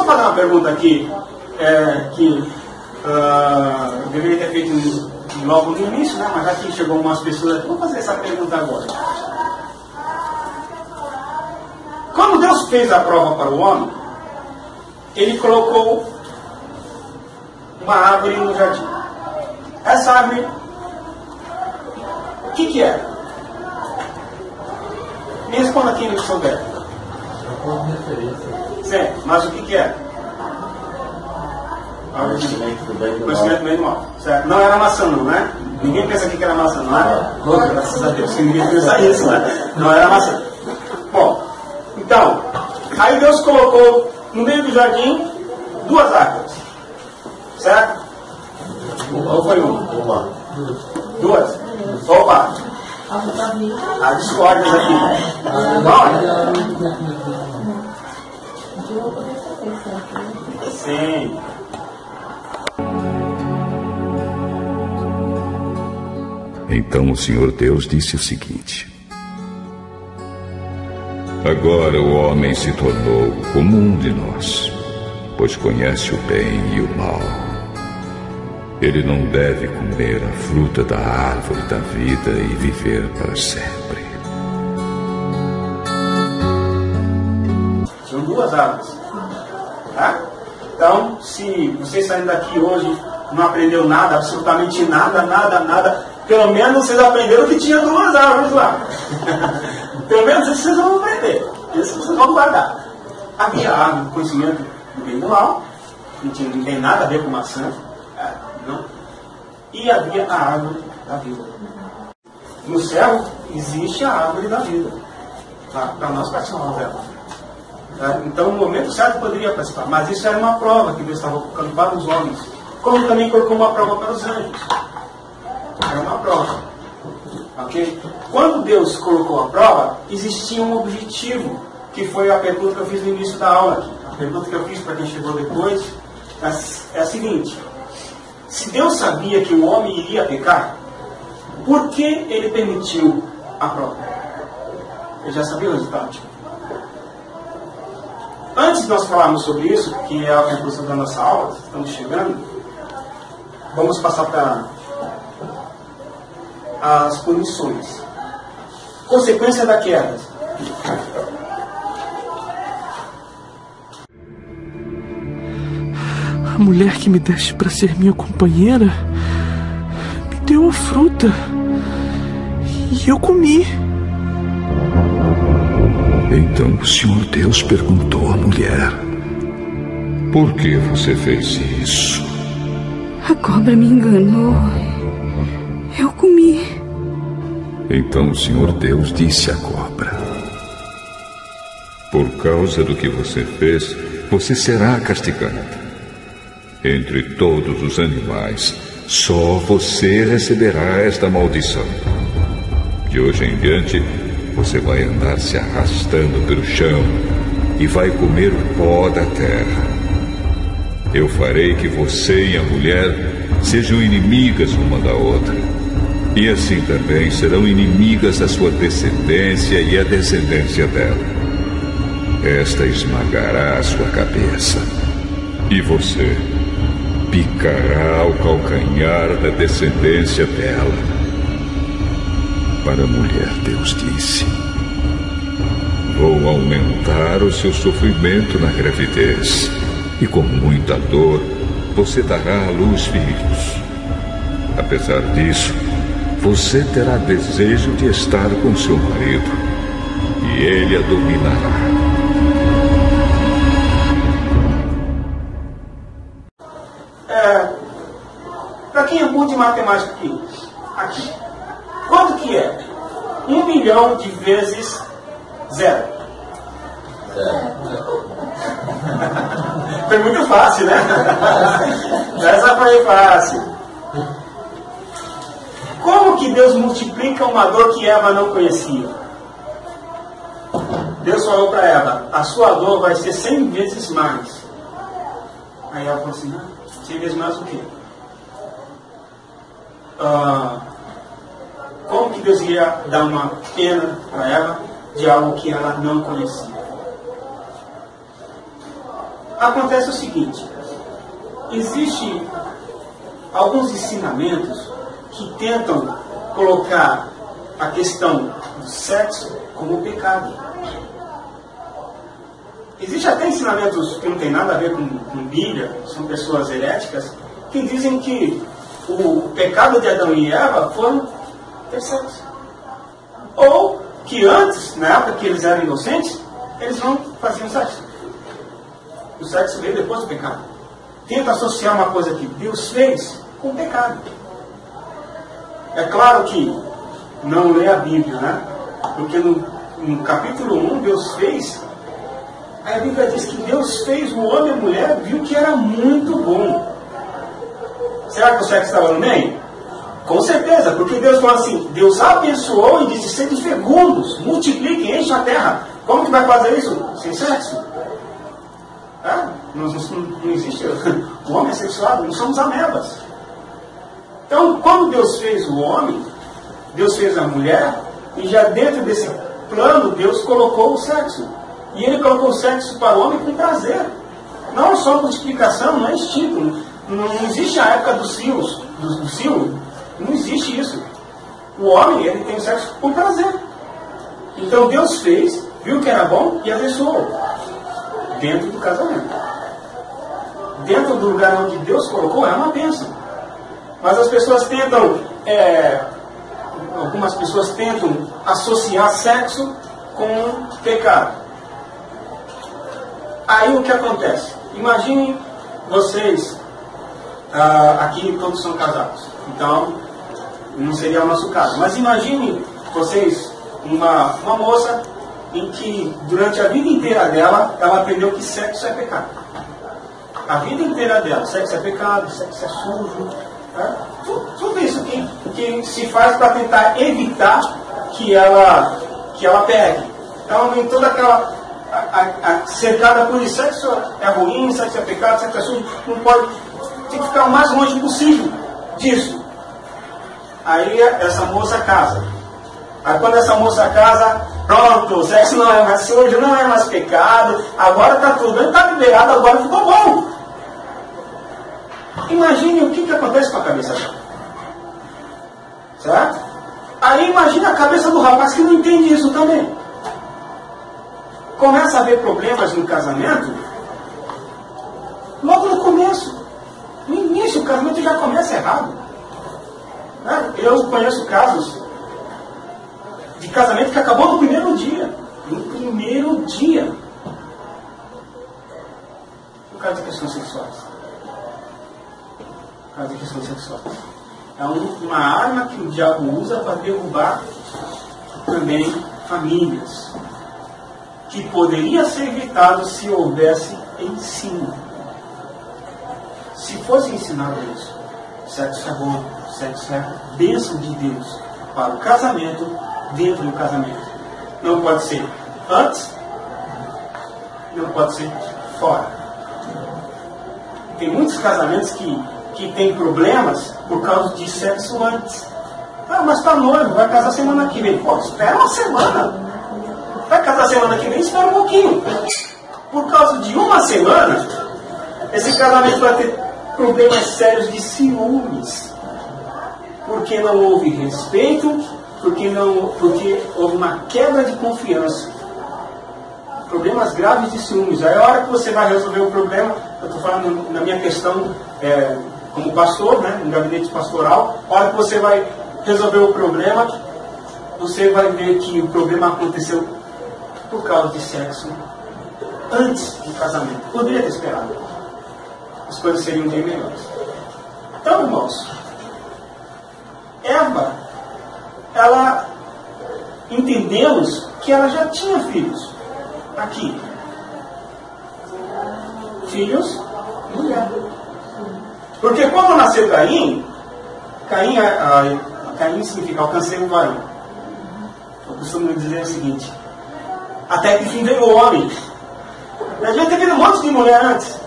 fazer uma pergunta aqui, que eu deveria ter feito logo no início, né? Mas aqui chegou umas pessoas. Vou fazer essa pergunta agora. Quando Deus fez a prova para o homem, Ele colocou uma árvore no jardim. Essa árvore, o que é? Me responda aqui no que souber. Sim, mas o que é? Conhecimento do bem e do mal. Certo? Não era maçã, não, né? Ninguém pensa que era maçã, não é? Graças a Deus, ninguém pensa isso, né? Não era maçã. Bom, então, aí Deus colocou no meio do jardim 2 árvores. Certo? Ou foi uma? 2? Opa! Há discórdias aqui. Olha. Sim. Então o Senhor Deus disse o seguinte: agora o homem se tornou como um de nós, pois conhece o bem e o mal. Ele não deve comer a fruta da árvore da vida e viver para sempre. São 2 árvores. Tá? Então, se você saindo daqui hoje não aprendeu nada, absolutamente nada, pelo menos vocês aprenderam que tinha 2 árvores lá. Pelo menos isso vocês vão aprender. Isso vocês vão guardar. Havia árvore do conhecimento do bem e do mal, não tem nada a ver com maçã. Não. E havia a árvore da vida. No céu existe a árvore da vida. Para nós participamos dela. Então, no momento certo poderia participar. Mas isso era uma prova que Deus estava colocando para os homens. Como também colocou uma prova para os anjos. Era uma prova. Ok? Quando Deus colocou a prova, existia um objetivo, que foi a pergunta que eu fiz no início da aula aqui. A pergunta que eu fiz para quem chegou depois é a seguinte: se Deus sabia que o homem iria pecar, por que Ele permitiu a prova? Ele já sabia o resultado. Antes de nós falarmos sobre isso, que é a conclusão da nossa aula, estamos chegando, vamos passar para as punições. Consequência da queda. A mulher que me deste para ser minha companheira me deu a fruta e eu comi. Então o Senhor Deus perguntou à mulher: por que você fez isso? A cobra me enganou. Eu comi. Então o Senhor Deus disse à cobra: por causa do que você fez, você será castigada. Entre todos os animais, só você receberá esta maldição. De hoje em diante, você vai andar se arrastando pelo chão e vai comer o pó da terra. Eu farei que você e a mulher sejam inimigas uma da outra. E assim também serão inimigas a sua descendência e a descendência dela. Esta esmagará a sua cabeça. E você picará o calcanhar da descendência dela. Para a mulher, Deus disse: vou aumentar o seu sofrimento na gravidez, e com muita dor você dará à luz filhos. Apesar disso, você terá desejo de estar com seu marido, e ele a dominará. Para quem é bom de matemática aqui, quanto que é 1 milhão de vezes 0? Foi muito fácil, né? Essa foi fácil. Como que Deus multiplica uma dor que Eva não conhecia? Deus falou para Eva: a sua dor vai ser 100 vezes mais. Aí ela falou assim: 100 vezes mais o quê? Como que Deus ia dar uma pena para ela de algo que ela não conhecia? acontece o seguinte: existem alguns ensinamentos que tentam colocar a questão do sexo como pecado. Existem até ensinamentos que não tem nada a ver com Bíblia, são pessoas heréticas, que dizem que o pecado de Adão e Eva foram ter sexo. Ou que antes, na época que eles eram inocentes, eles não faziam sexo. O sexo veio depois do pecado. Tenta associar uma coisa que Deus fez com o pecado. É claro que não lê a Bíblia, né? Porque no capítulo 1, Deus fez... A Bíblia diz que Deus fez o homem e a mulher, viu que era muito bom. Será que o sexo estava no meio? Com certeza, porque Deus falou assim, Deus abençoou e disse, sede fecundos, multipliquem, enchem a terra. Como que vai fazer isso? Sem sexo. Não existe. O homem é sexuado, não somos amebas. Então, quando Deus fez o homem, Deus fez a mulher, e já dentro desse plano, Deus colocou o sexo. E Ele colocou o sexo para o homem com prazer. Não é só multiplicação, não é instinto. Não existe a época dos ciúmes. Não existe isso. O homem, ele tem o sexo por prazer. Então Deus fez, viu que era bom e abençoou. Dentro do casamento. Dentro do lugar onde Deus colocou, é uma bênção. Mas as pessoas tentam, algumas pessoas tentam associar sexo com pecado. Aí o que acontece? Imaginem vocês, aqui todos são casados, então não seria o nosso caso, mas imagine vocês uma moça em que durante a vida inteira dela, ela aprendeu que sexo é pecado. A vida inteira dela, sexo é pecado, sexo é sujo, né? Tudo isso que se faz para tentar evitar que ela pegue. Então vem toda aquela... cercada por isso, sexo é ruim, sexo é pecado, sexo é sujo, não pode, tem que ficar o mais longe possível disso. Aí essa moça casa. Aí quando essa moça casa, pronto, o sexo não é mais sujo, não é mais pecado, agora está tudo, está liberado, agora ficou bom. Imagine o que acontece com a cabeça dela. Certo? Aí imagine a cabeça do rapaz que não entende isso também. Começa a haver problemas no casamento logo no começo. No início, o casamento já começa errado. Eu conheço casos de casamento que acabou no primeiro dia. No primeiro dia. Por causa de questões sexuais. Por causa de questões sexuais. É uma arma que o diabo usa para derrubar também famílias. Que poderia ser evitado se houvesse ensino. Se fosse ensinado isso, sexo é bom, sexo é bênção de Deus para o casamento, dentro do casamento. Não pode ser antes, não pode ser fora. Tem muitos casamentos que têm problemas por causa de sexo antes. Mas está noivo, vai casar semana que vem. Pô, espera uma semana. Vai casar semana que vem, espera um pouquinho. Por causa de uma semana, esse casamento vai ter problemas sérios de ciúmes. Porque não houve respeito, porque houve uma quebra de confiança. Problemas graves de ciúmes. Aí a hora que você vai resolver o problema, eu estou falando na minha questão como pastor, né, no gabinete pastoral, a hora que você vai resolver o problema, você vai ver que o problema aconteceu por causa de sexo antes do casamento. Poderia ter esperado. As coisas seriam bem melhores. Então, irmãos, Eva, ela entendemos que ela já tinha filhos aqui. Filhos, mulher. Porque quando nasceu Caim significa alcancei um varão. Eu costumo dizer o seguinte: até que enfim veio o homem. Já devia ter vindo um monte de mulher antes.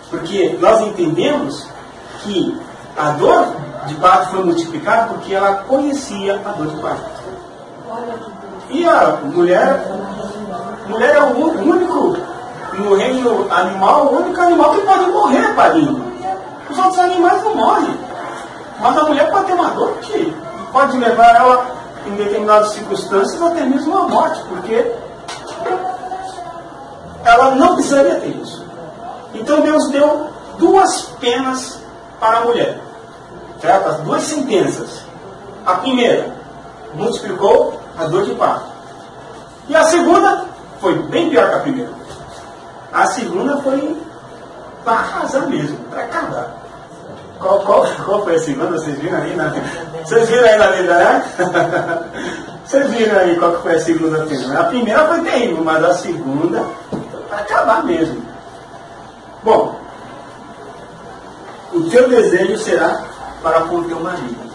Porque nós entendemos que a dor de parto foi multiplicada porque ela conhecia a dor de parto. E a mulher é o único no reino animal, o único animal que pode morrer é parinho. Os outros animais não morrem. Mas a mulher pode ter uma dor que pode levar ela, em determinadas circunstâncias, até mesmo à morte, porque ela não precisaria ter isso. Então Deus deu 2 penas para a mulher. Certo? As 2 sentenças. A primeira, multiplicou a dor de parto. E a segunda foi bem pior que a primeira. A segunda foi para arrasar mesmo, para acabar. Qual foi a segunda? Vocês viram aí na Bíblia, né? Vocês viram aí qual que foi a segunda pena? A primeira foi terrível, mas a segunda foi para acabar mesmo. Bom, o teu desejo será para com o teu marido.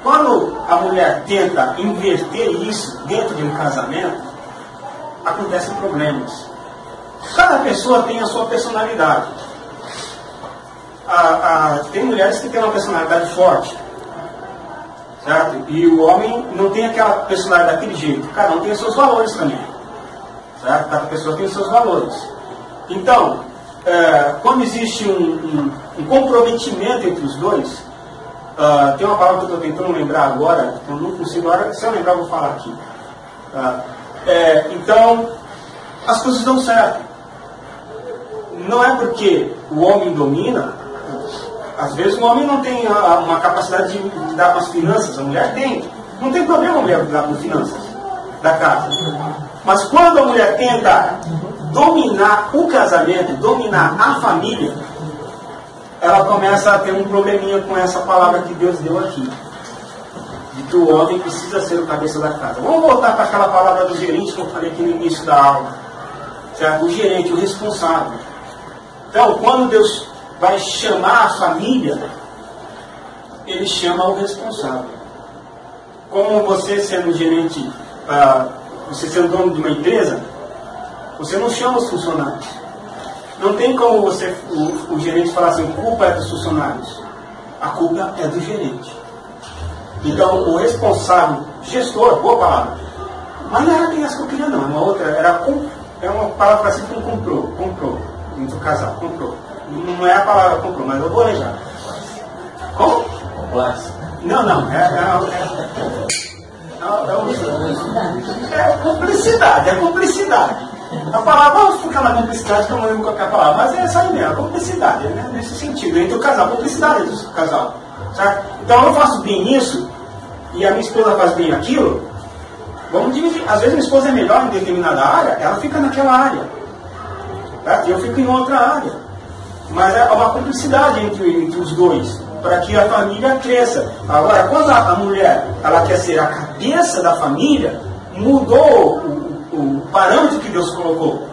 Quando a mulher tenta inverter isso dentro de um casamento, acontecem problemas. Cada pessoa tem a sua personalidade. Tem mulheres que têm uma personalidade forte, certo? E o homem não tem aquela personalidade daquele jeito. Cada um tem os seus valores também, certo? Cada pessoa tem os seus valores. Então, quando existe um comprometimento entre os dois, tem uma palavra que eu estou tentando lembrar agora, eu não consigo agora, se eu lembrar eu vou falar aqui. Então, as coisas dão certo. Não é porque o homem domina. Às vezes o homem não tem uma capacidade de lidar com as finanças, a mulher tem. Não tem problema a mulher lidar com finanças da casa. Mas quando a mulher tenta dominar o casamento, dominar a família, ela começa a ter um probleminha com essa palavra que Deus deu aqui. De que o homem precisa ser o cabeça da casa. Vamos voltar para aquela palavra do gerente que eu falei aqui no início da aula. Certo? O gerente, o responsável. Então, quando Deus vai chamar a família, ele chama o responsável. Como você sendo gerente, você sendo dono de uma empresa, você não chama os funcionários. Não tem como o gerente falar assim, a culpa é dos funcionários. A culpa é do gerente. Então, o responsável, gestor, boa palavra. Mas não era essa que eu queria não, uma outra, é uma palavra parecida com comprou, entre o casal, comprou. Não é a palavra comprou, mas eu vou lembrar. Como? Não, é cumplicidade. A palavra, vamos ficar na cumplicidade, que eu não lembro qual é a palavra, mas é essa aí mesmo, a cumplicidade, né? Nesse sentido, entre o casal, a cumplicidade entre o casal. Certo? Então eu faço bem isso, e a minha esposa faz bem aquilo, vamos dividir. Às vezes minha esposa é melhor em determinada área, ela fica naquela área. Certo? E eu fico em outra área. Mas é uma cumplicidade entre os dois, para que a família cresça. Agora, quando a mulher ela quer ser a cabeça da família, mudou o parâmetro que Deus colocou.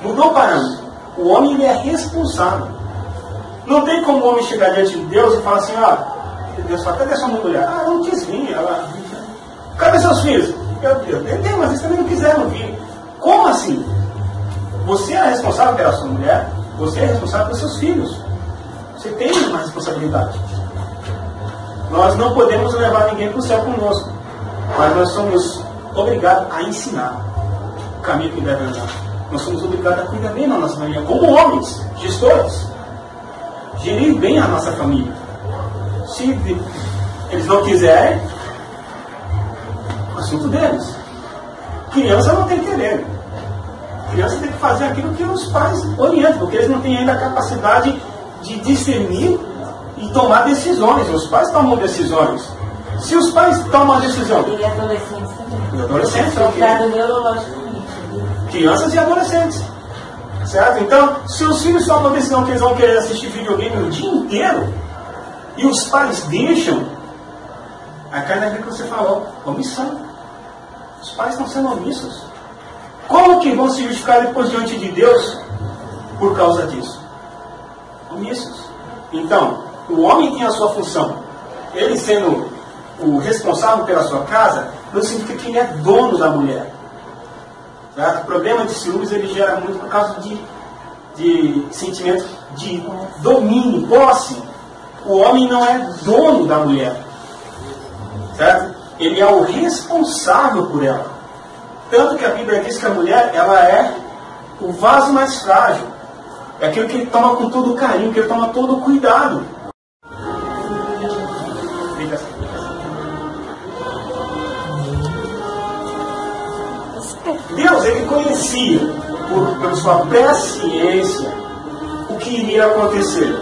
Mudou o parâmetro. O homem ele é responsável. Não tem como o homem chegar diante de Deus e falar assim, Deus fala, cadê sua mulher? Não quis vir. Cadê seus filhos? Meu Deus, eu tenho, mas eles também não quiseram vir. Como assim? Você é responsável pela sua mulher, você é responsável pelos seus filhos. Você tem uma responsabilidade. Nós não podemos levar ninguém para o céu conosco, mas nós somos obrigados a ensinar o caminho que deve andar. Nós somos obrigados a cuidar bem da nossa família, como homens, gestores. Gerir bem a nossa família. Se eles não quiserem, assunto deles. Criança não tem que querer. Criança tem que fazer aquilo que os pais orientam, porque eles não têm ainda a capacidade de discernir e tomar decisões. Os pais tomam decisões. Se os pais tomam a decisão... E adolescentes também. E adolescentes também. Neurologicamente. Crianças e adolescentes. Certo? Então, se os filhos tomam a decisão que eles vão querer assistir videogame o dia inteiro, e os pais deixam, aí cai naquilo que você falou, omissão. Os pais estão sendo omissos. Como que vão se justificar depois diante de Deus por causa disso? Omissos. Então, o homem tem a sua função. Ele sendo o responsável pela sua casa, não significa que ele é dono da mulher. Certo? O problema de ciúmes ele gera muito por causa de sentimento de domínio, posse. O homem não é dono da mulher. Certo? Ele é o responsável por ela. Tanto que a Bíblia diz que a mulher, ela é o vaso mais frágil. É aquilo que ele toma com todo carinho, que ele toma todo cuidado. Deus, ele conhecia, por sua presciência, o que iria acontecer.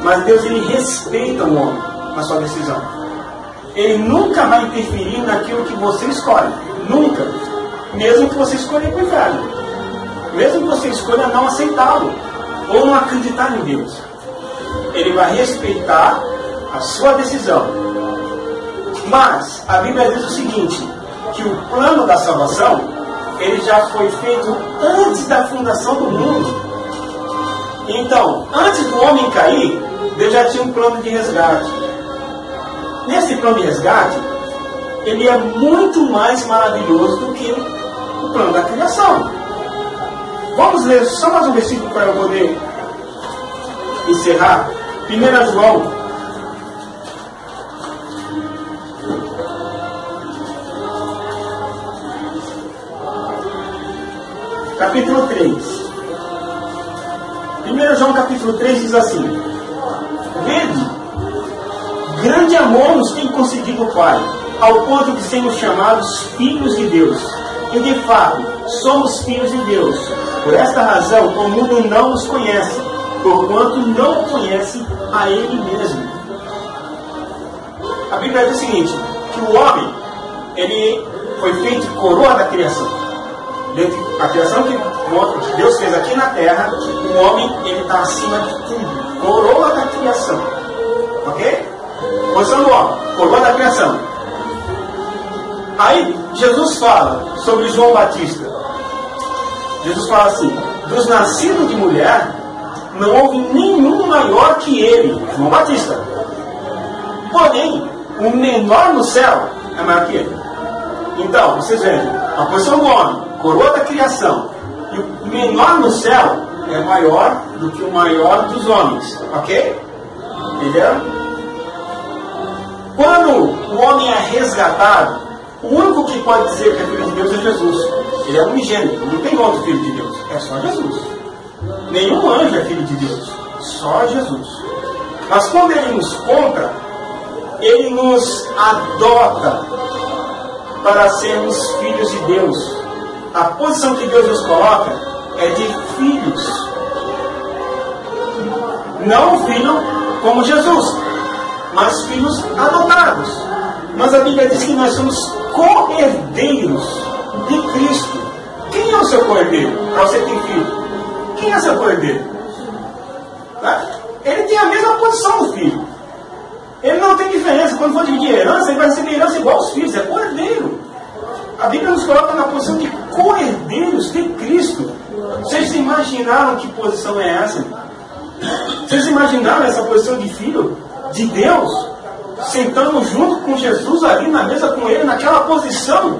Mas Deus, ele respeita o homem na sua decisão. Ele nunca vai interferir naquilo que você escolhe. Nunca. Mesmo que você escolha o inferno. Mesmo que você escolha não aceitá-lo. Ou não acreditar em Deus. Ele vai respeitar a sua decisão. Mas a Bíblia diz o seguinte, que o plano da salvação, ele já foi feito antes da fundação do mundo. Então, antes do homem cair, Deus já tinha um plano de resgate. Nesse plano de resgate, ele é muito mais maravilhoso do que o plano da criação. Vamos ler só mais um versículo para eu poder encerrar. 1 João. Capítulo 3. 1 João capítulo 3 diz assim: Vede, grande amor nos tem concedido o Pai, ao ponto de sermos chamados filhos de Deus. E de fato, somos filhos de Deus. Por esta razão, o mundo não nos conhece, porquanto não conhece a Ele mesmo. A Bíblia diz o seguinte, que o homem, ele foi feito coroa da criação. A criação que Deus fez aqui na terra, o homem, ele está acima de tudo. Coroa da criação. Ok? Posição do homem, coroa da criação. Aí, Jesus fala sobre João Batista. Jesus fala assim, dos nascidos de mulher, não houve nenhum maior que ele, João Batista. Porém, o menor no céu é maior que ele. Então, vocês vejam, a posição do homem, coroa da criação, e o menor no céu é maior do que o maior dos homens. Ok? Entendeu? Quando o homem é resgatado, o único que pode dizer que é filho de Deus é Jesus. Ele é unigênito, não tem outro filho de Deus. É só Jesus. Nenhum anjo é filho de Deus. Só Jesus. Mas quando ele nos compra, ele nos adota para sermos filhos de Deus. A posição que Deus nos coloca é de filhos. Não filho como Jesus, mas filhos adotados. Mas a Bíblia diz que nós somos co-herdeiros de Cristo. Quem é o seu co-herdeiro? Para você ter filho. Quem é seu co-herdeiro? Ele tem a mesma posição do filho. Ele não tem diferença. Quando for dividir herança, ele vai receber herança igual aos filhos. É co-herdeiro. A Bíblia nos coloca na posição de co-herdeiros de Cristo. Vocês imaginaram que posição é essa? Vocês imaginaram essa posição de filho de Deus? Sentando junto com Jesus ali na mesa com ele, naquela posição?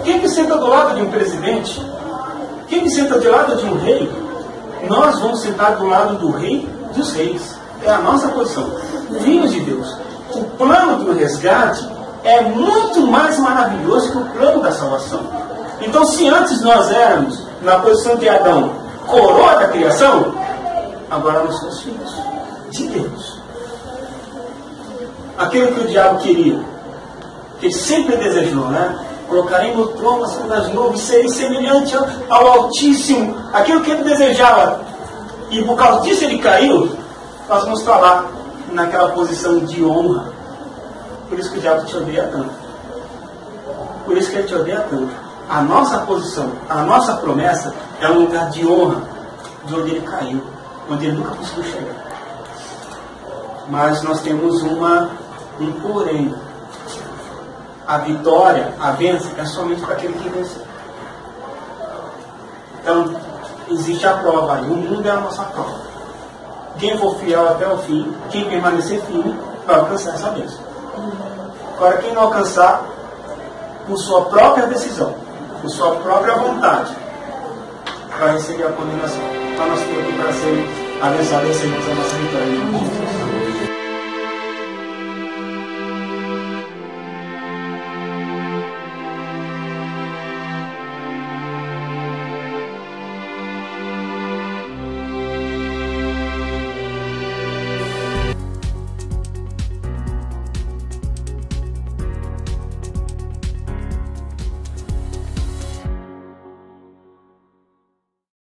Quem que senta do lado de um presidente? Quem que senta do lado de um rei? Nós vamos sentar do lado do rei dos reis. É a nossa posição. Filhos de Deus. O plano do resgate é muito mais maravilhoso que o plano da salvação. Então, se antes nós éramos, na posição de Adão, coroa da criação, agora nós somos filhos de Deus. Aquilo que o diabo queria, que ele sempre desejou, né? Colocarei no trono acima das nuvens, serei semelhante ao Altíssimo. Aquilo que ele desejava. E por causa disso ele caiu. Nós vamos falar naquela posição de honra. Por isso que o diabo te odeia tanto. Por isso que ele te odeia tanto. A nossa posição, a nossa promessa é um lugar de honra, de onde ele caiu, onde ele nunca conseguiu chegar. Mas nós temos um porém. A vitória, a bênção é somente para aquele que venceu. Então, existe a prova aí. O mundo é a nossa prova. Quem for fiel até o fim, quem permanecer firme, vai alcançar essa bênção. Agora, quem não alcançar, por sua própria decisão, por sua própria vontade, vai receber a condenação. Então, nós estamos aqui para ser abençoados e recebermos a nossa vitória.